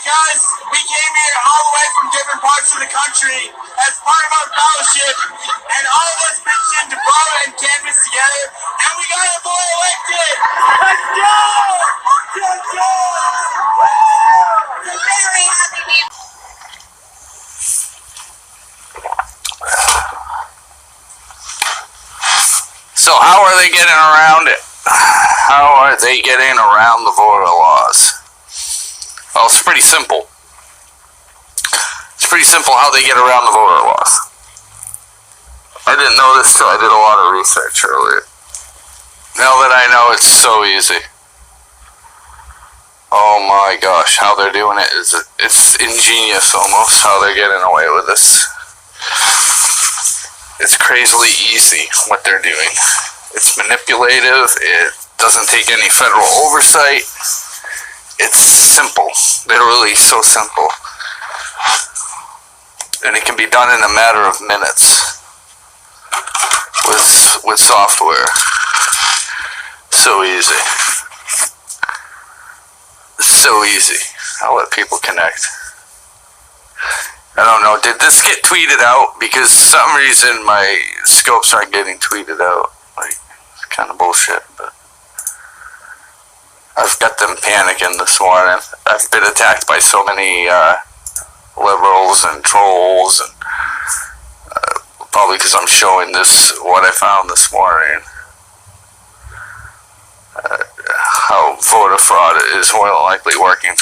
because we came here all the way from different parts of the country as part of our fellowship, and all of us pitched in to grow and canvas together, and we got a boy elected. Let's go! Let's go! I'm very happy we So how are they getting around it? How are they getting around the voter laws? Well, it's pretty simple. It's pretty simple how they get around the voter laws. I didn't know this till I did a lot of research earlier. Now that I know, it's so easy. Oh my gosh, how they're doing it is, it's ingenious almost, how they're getting away with this. It's crazily easy what they're doing. It's manipulative, it doesn't take any federal oversight. It's simple, literally so simple. And it can be done in a matter of minutes with software. So easy. So easy. I'll let people connect. I don't know, did this get tweeted out? Because for some reason my scopes aren't getting tweeted out. Like, it's kind of bullshit, but I've got them panicking this morning. I've been attacked by so many liberals and trolls, and probably because I'm showing this, what I found this morning. How voter fraud is more than likely working.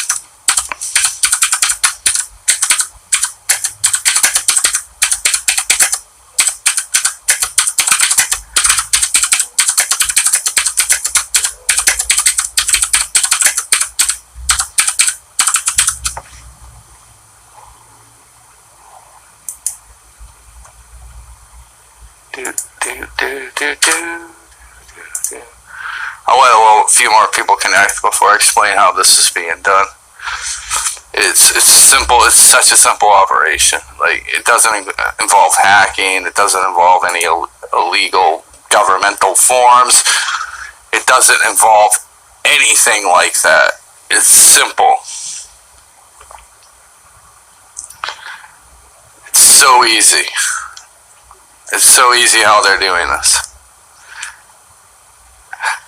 I'll let a few more people connect before I explain how this is being done. It's simple. It's such a simple operation. Like, it doesn't involve hacking. It doesn't involve any illegal governmental forms. It doesn't involve anything like that. It's simple. It's so easy. It's so easy how they're doing this.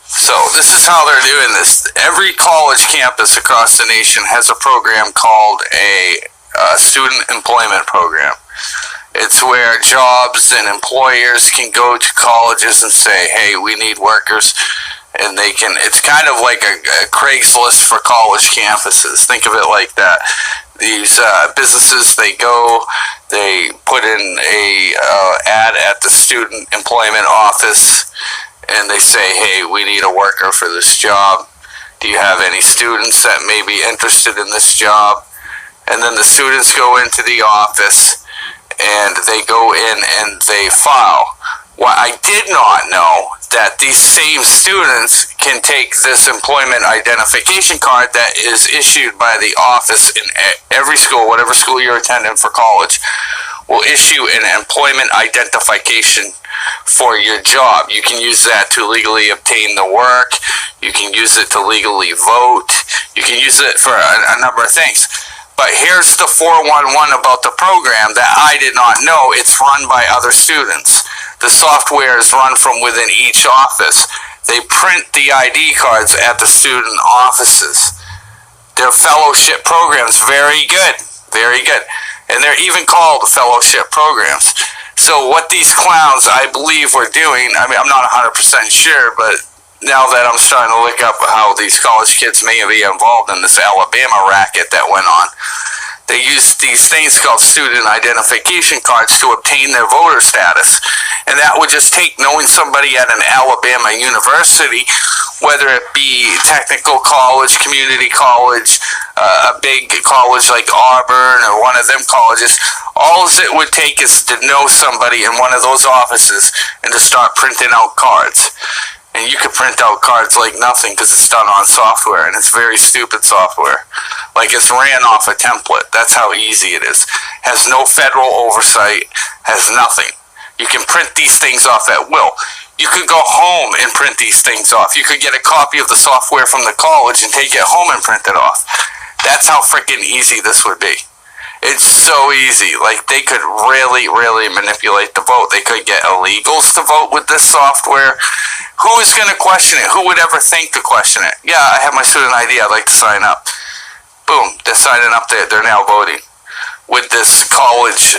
So this is how they're doing this. Every college campus across the nation has a program called a student employment program. It's where jobs and employers can go to colleges and say, hey, we need workers. And they can, it's kind of like a Craigslist for college campuses. Think of it like that. These businesses, they go, they put in a ad at the student employment office, and they say, hey, we need a worker for this job. Do you have any students that may be interested in this job? And then the students go into the office, and they go in and they file. What I did not know, that these same students can take this employment identification card that is issued by the office in every school, whatever school you're attending for college, will issue an employment identification for your job. You can use that to legally obtain the work. You can use it to legally vote. You can use it for a number of things. But here's the 411 about the program that I did not know. It's run by other students. The software is run from within each office. They print the ID cards at the student offices. Their fellowship programs, very good, very good. And they're even called fellowship programs. So what these clowns, I believe, were doing, I mean, I'm not 100% sure, but now that I'm starting to look up how these college kids may be involved in this Alabama racket that went on, they used these things called student identification cards to obtain their voter status. And that would just take knowing somebody at an Alabama university, whether it be technical college, community college, a big college like Auburn or one of them colleges. All it would take is to know somebody in one of those offices and to start printing out cards. And you can print out cards like nothing because it's done on software, and it's very stupid software. Like, it's ran off a template. That's how easy it is. Has no federal oversight, has nothing. You can print these things off at will. You could go home and print these things off. You could get a copy of the software from the college and take it home and print it off. That's how freaking easy this would be. It's so easy. Like, they could really, really manipulate the vote. They could get illegals to vote with this software. Who is going to question it? Who would ever think to question it? Yeah, I have my student ID. I'd like to sign up. Boom. They're signing up. They're now voting with this college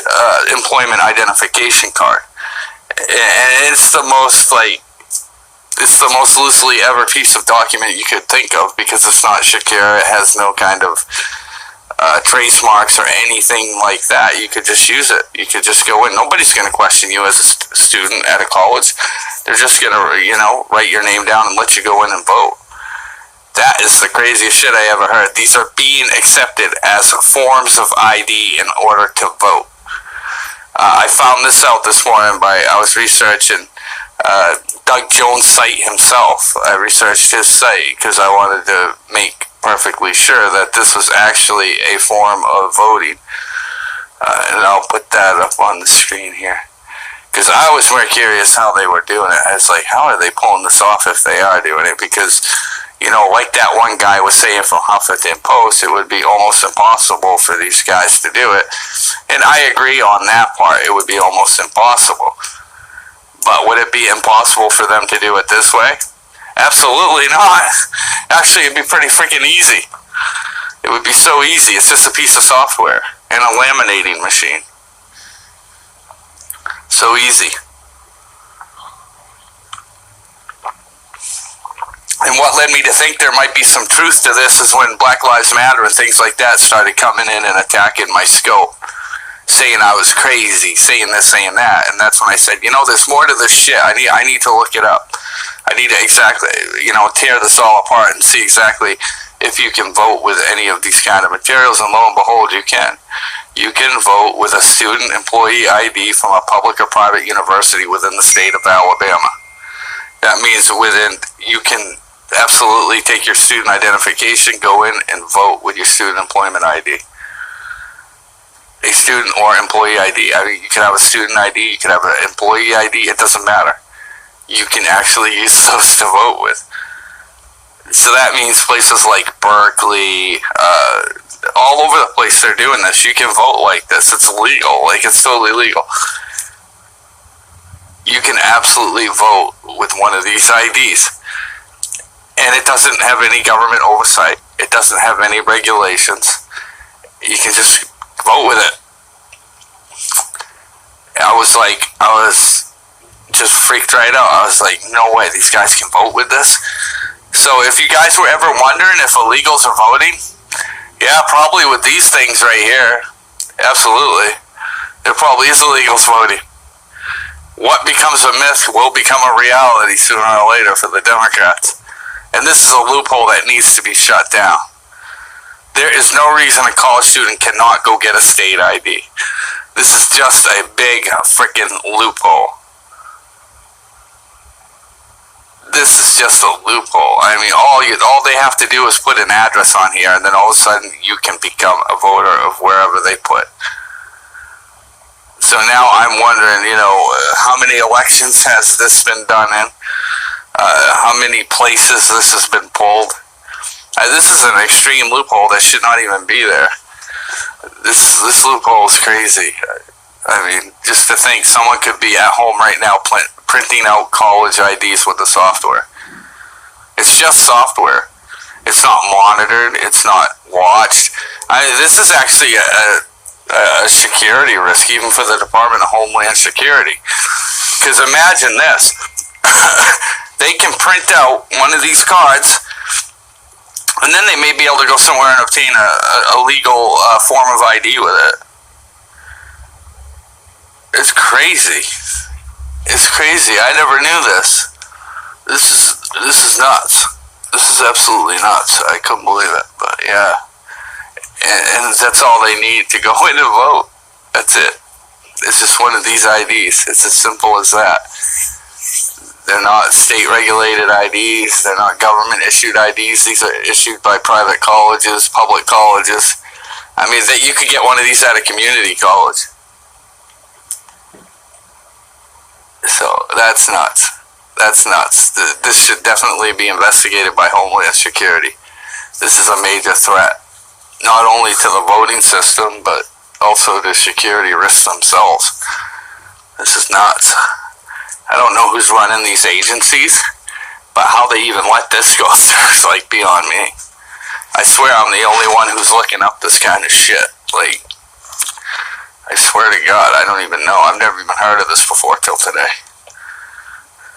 employment identification card. And it's the most, like, it's the most loosely ever piece of document you could think of, because it's not secure. It has no kind of trace marks or anything like that. You could just use it. You could just go in. Nobody's going to question you as a student at a college. They're just going to, write your name down and let you go in and vote. That is the craziest shit I ever heard. These are being accepted as forms of ID in order to vote. I found this out this morning I was researching Doug Jones' site himself. I researched his site because I wanted to make perfectly sure that this was actually a form of voting. And I'll put that up on the screen here, because I was more curious how they were doing it. I was like, how are they pulling this off if they are doing it? Because, like that one guy was saying from Huffington Post, it would be almost impossible for these guys to do it. And I agree on that part. It would be almost impossible. But would it be impossible for them to do it this way? Absolutely not. Actually, it'd be pretty freaking easy. It would be so easy. It's just a piece of software and a laminating machine. So easy. And what led me to think there might be some truth to this is when Black Lives Matter and things like that started coming in and attacking my scope, saying I was crazy, saying this, saying that. And that's when I said, there's more to this shit. I need to look it up. I need to exactly, tear this all apart and see exactly if you can vote with any of these kind of materials. And lo and behold, you can. You can vote with a student employee ID from a public or private university within the state of Alabama. That means you can absolutely take your student identification, go in and vote with your student employment ID. A student or employee ID. I mean, you can have a student ID, you can have an employee ID, it doesn't matter. You can actually use those to vote with. So that means places like Berkeley, all over the place they're doing this. You can vote like this. It's legal. Like, it's totally legal. You can absolutely vote with one of these IDs. And it doesn't have any government oversight. It doesn't have any regulations. You can just vote with it. I was just freaked right out. I was like, no way, these guys can vote with this? So if you guys were ever wondering if illegals are voting, yeah, probably with these things right here. Absolutely. There probably is illegals voting. What becomes a myth will become a reality sooner or later for the Democrats. And this is a loophole that needs to be shut down. There is no reason a college student cannot go get a state ID. This is just a big freaking loophole. This is just a loophole. I mean, all they have to do is put an address on here, and then all of a sudden you can become a voter of wherever they put. So now I'm wondering, how many elections has this been done in? How many places this has been pulled? This is an extreme loophole that should not even be there. This loophole is crazy. I mean, just to think someone could be at home right now printing out college IDs with the software. It's just software. It's not monitored. It's not watched. This is actually a security risk, even for the Department of Homeland Security. Because imagine this. They can print out one of these cards, and then they may be able to go somewhere and obtain a legal form of ID with it. It's crazy. It's crazy. I never knew this. This is nuts. This is absolutely nuts. I couldn't believe it, but yeah. And that's all they need to go in and vote. That's it. It's just one of these IDs. It's as simple as that. They're not state-regulated IDs. They're not government-issued IDs. These are issued by private colleges, public colleges. I mean, you could get one of these at a community college. So that's nuts. That's nuts. This should definitely be investigated by Homeland Security. This is a major threat. not only to the voting system, but also to security risks themselves. This is nuts. I don't know who's running these agencies, but how they even let this go through is like beyond me. I swear I'm the only one who's looking up this kind of shit. Like, I swear to God, I don't even know. I've never even heard of this before till today.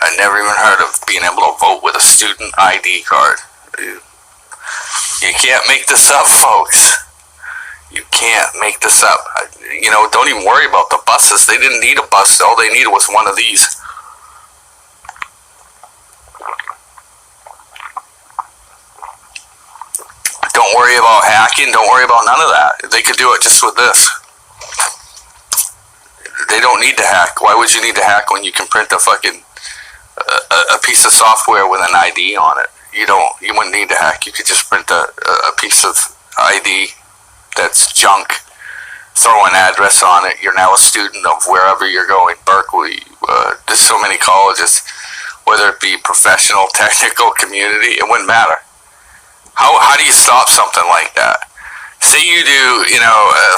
I never even heard of being able to vote with a student ID card. You can't make this up, folks. You can't make this up. You know, don't even worry about the buses. They didn't need a bus. All they needed was one of these. Don't worry about hacking. Don't worry about none of that. They could do it just with this. They don't need to hack. Why would you need to hack when you can print a fucking a piece of software with an ID on it? You wouldn't need to hack. You could just print a piece of ID that's junk, throw an address on it. You're now a student of wherever you're going. Berkeley, there's so many colleges, whether it be professional, technical, community, it wouldn't matter. How do you stop something like that? Say you do,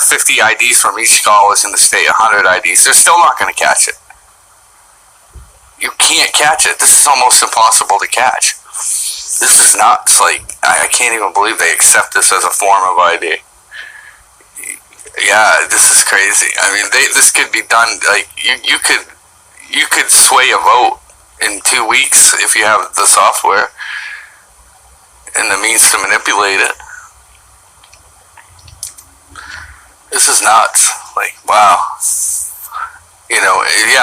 50 IDs from each college in the state, 100 IDs. They're still not going to catch it. You can't catch it. This is almost impossible to catch. This is nuts. Like, I can't even believe they accept this as a form of ID. Yeah, this is crazy. I mean, this could be done. Like, you could sway a vote in 2 weeks if you have the software and the means to manipulate it. This is nuts. Like, wow.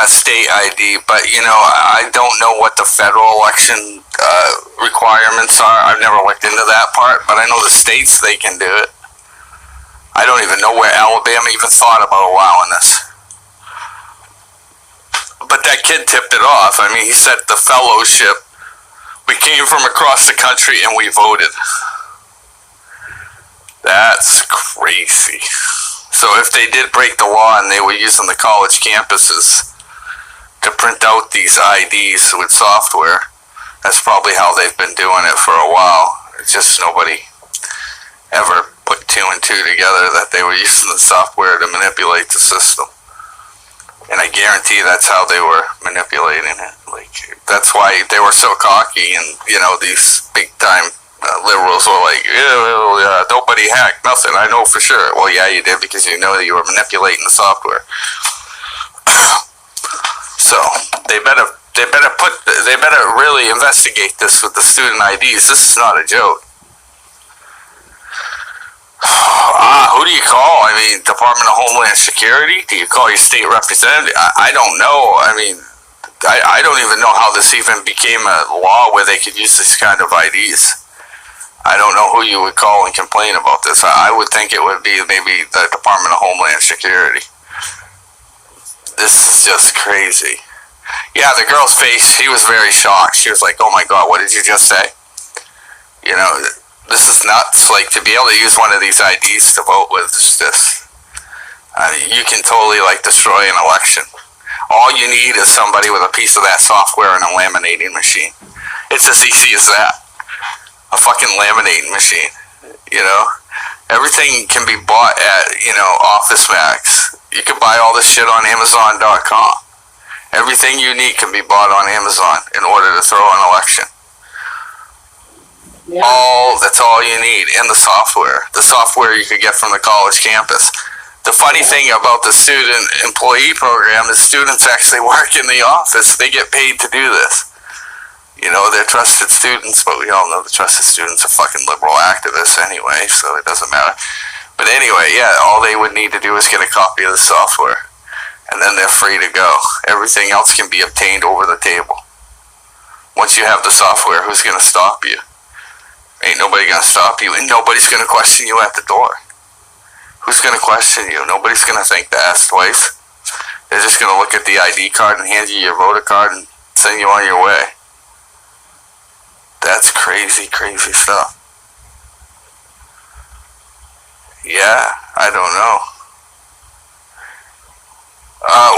State ID, but, I don't know what the federal election requirements are. I've never looked into that part, but I know the states, they can do it. I don't even know where Alabama even thought about allowing this. But that kid tipped it off. I mean, he said the fellowship, we came from across the country and we voted. That's crazy. So if they did break the law and they were using the college campuses to print out these IDs with software, that's probably how they've been doing it for a while. It's just nobody ever put 2 and 2 together that they were using the software to manipulate the system. And I guarantee that's how they were manipulating it. Like, that's why they were so cocky, and these big time liberals were like, nobody hacked nothing. I know for sure. Well, yeah, you did, because you know that you were manipulating the software. So they better really investigate this with the student IDs. This is not a joke. Who do you call? I mean, Department of Homeland Security? Do you call your state representative? I don't know. I mean, I don't even know how this even became a law where they could use this kind of IDs. I don't know who you would call and complain about this. I would think it would be maybe the Department of Homeland Security. This is just crazy. Yeah, the girl's face, she was very shocked. She was like, oh my God, what did you just say? This is nuts. Like, to be able to use one of these IDs to vote with is just, you can totally, destroy an election. All you need is somebody with a piece of that software and a laminating machine. It's as easy as that. A fucking laminating machine, Everything can be bought at, Office Max. You can buy all this shit on Amazon.com. Everything you need can be bought on Amazon in order to throw an election. Yeah. That's all you need. And the software you could get from the college campus. The funny thing about the student employee program is students actually work in the office. They get paid to do this. They're trusted students, but we all know the trusted students are fucking liberal activists anyway, so it doesn't matter. But anyway, yeah, all they would need to do is get a copy of the software, and then they're free to go. Everything else can be obtained over the table. Once you have the software, who's going to stop you? Ain't nobody going to stop you, and nobody's going to question you at the door. Who's going to question you? Nobody's going to think to ask twice. They're just going to look at the ID card and hand you your voter card and send you on your way. That's crazy, crazy stuff. Yeah, I don't know.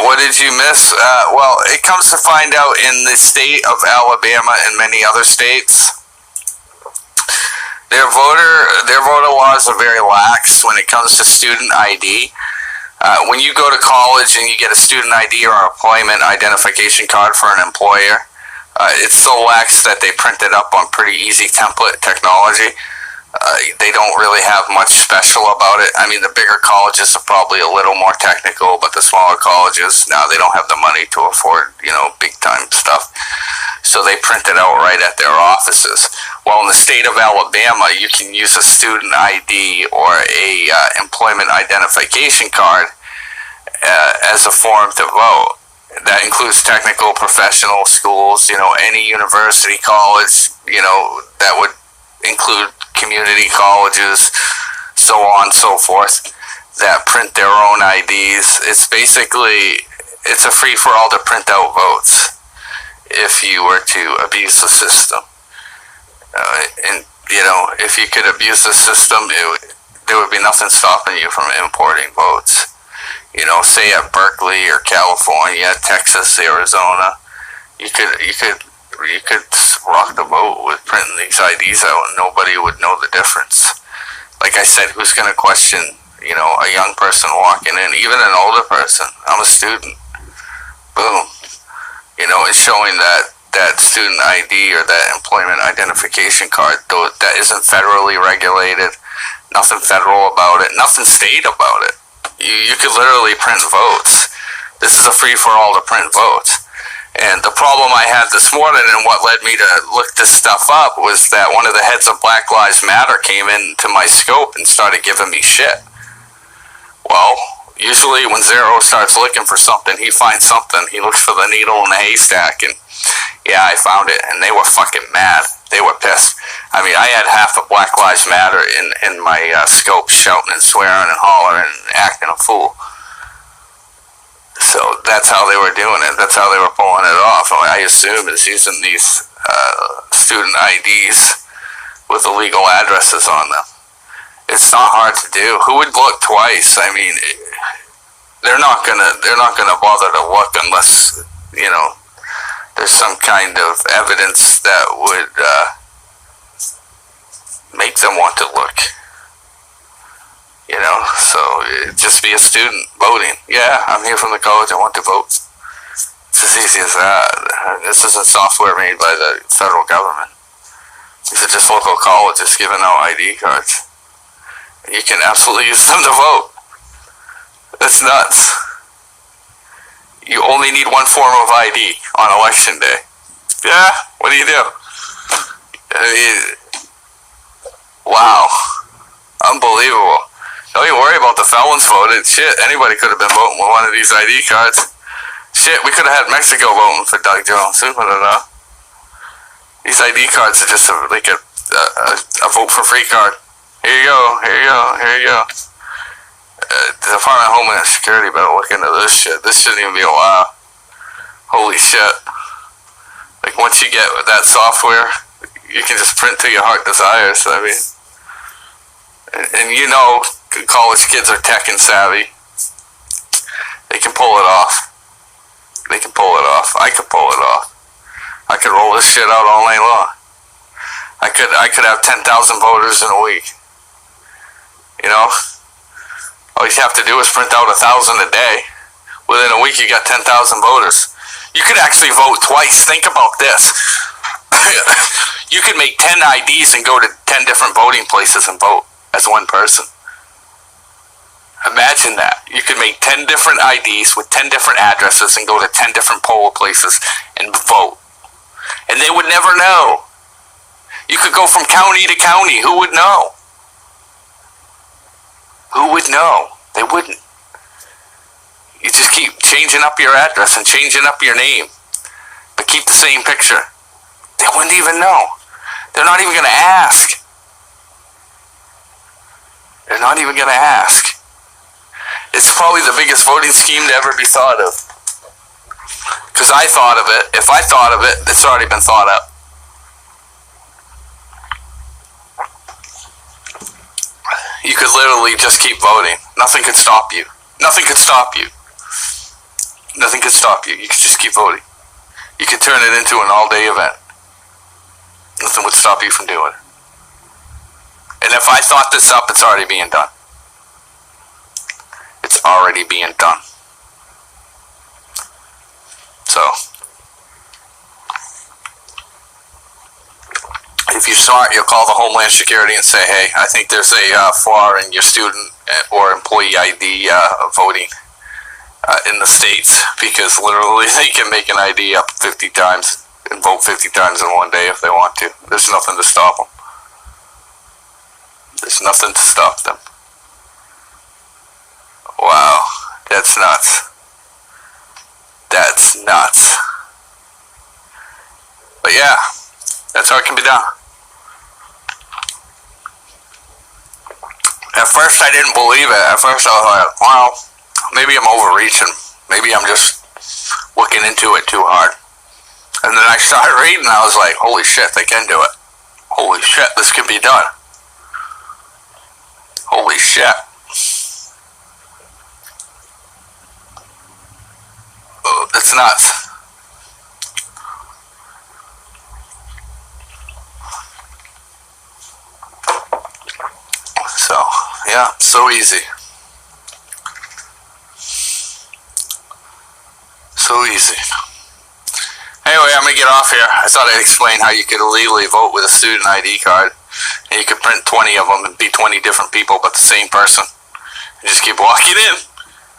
What did you miss? Well, it comes to find out in the state of Alabama and many other states, their their voter laws are very lax when it comes to student ID. When you go to college and you get a student ID or employment identification card for an employer, it's so lax that they print it up on pretty easy template technology. They don't really have much special about it. I mean, the bigger colleges are probably a little more technical, but the smaller colleges, now they don't have the money to afford, big time stuff. So they print it out right at their offices. Well, in the state of Alabama, you can use a student ID or a employment identification card as a form to vote. That includes technical, professional schools, any university, college, that would include community colleges, so on and so forth, that print their own IDs. It's a free-for-all to print out votes if you were to abuse the system. If you could abuse the system, there would be nothing stopping you from importing votes. Say at Berkeley or California, Texas, Arizona, you could rock the boat with printing these IDs out and nobody would know the difference. Like I said, who's going to question, a young person walking in, even an older person? I'm a student. Boom. It's showing that student ID or that employment identification card, though that isn't federally regulated, nothing federal about it, nothing state about it. You could literally print votes. This is a free-for-all to print votes. And the problem I had this morning and what led me to look this stuff up was that one of the heads of Black Lives Matter came into my scope and started giving me shit. Well, usually when Zero starts looking for something, he finds something. He looks for the needle in the haystack, and yeah, I found it, and they were fucking mad. They were pissed. I mean, I had half of Black Lives Matter in my scope shouting and swearing and hollering and acting a fool. So that's how they were doing it. That's how they were pulling it off. I assume is using these student IDs with illegal addresses on them. It's not hard to do. Who would look twice? I mean, they're not gonna bother to look unless there's some kind of evidence that would make them want to look. So just be a student voting. Yeah, I'm here from the college, I want to vote. It's as easy as that. This isn't software made by the federal government. These are just local colleges giving out ID cards. You can absolutely use them to vote. That's nuts. You only need one form of ID on election day. Yeah, what do you do? Wow. Unbelievable. Don't even worry about the felons voted. Shit, anybody could have been voting with one of these ID cards. Shit, we could have had Mexico voting for Doug Jones. Who would have known? These ID cards are just like a vote for free card. Here you go, here you go, here you go. The Department of Homeland Security better look into this shit. This shouldn't even be allowed. Holy shit. Like, once you get that software, you can just print to your heart desires. I mean, and college kids are tech and savvy. They can pull it off. They can pull it off. I could pull it off. I could roll this shit out all night long. I could have 10,000 voters in a week. All you have to do is print out 1,000 a day. Within a week, you got 10,000 voters. You could actually vote twice. Think about this. You could make 10 IDs and go to 10 different voting places and vote as one person. Imagine that. You could make 10 different IDs with 10 different addresses and go to 10 different poll places and vote. And they would never know. You could go from county to county. Who would know? Who would know? They wouldn't. You just keep changing up your address and changing up your name, but keep the same picture. They wouldn't even know. They're not even going to ask. They're not even going to ask. It's probably the biggest voting scheme to ever be thought of. Because I thought of it. If I thought of it, it's already been thought up. You could literally just keep voting. Nothing could stop you. Nothing could stop you. Nothing could stop you. You could just keep voting. You could turn it into an all-day event. Nothing would stop you from doing it. And if If I thought this up, it's already being done. It's already being done. So, if you're smart, you'll call the Homeland Security and say, hey, I think there's a flaw in your student or employee ID voting in the States, because literally they can make an ID up 50 times and vote 50 times in one day if they want to. There's nothing to stop them. There's nothing to stop them. Wow, that's nuts. That's nuts. But yeah, that's how it can be done. At first I didn't believe it. At first I was like, well, maybe I'm overreaching. Maybe I'm just looking into it too hard. And then I started reading and I was like, holy shit, they can do it. Holy shit, this can be done. Holy shit. Oh, that's nuts. So, yeah, so easy. So easy. Anyway, I'm going to get off here. I thought I'd explain how you could illegally vote with a student ID card. And you could print 20 of them and be 20 different people, but the same person. And just keep walking in.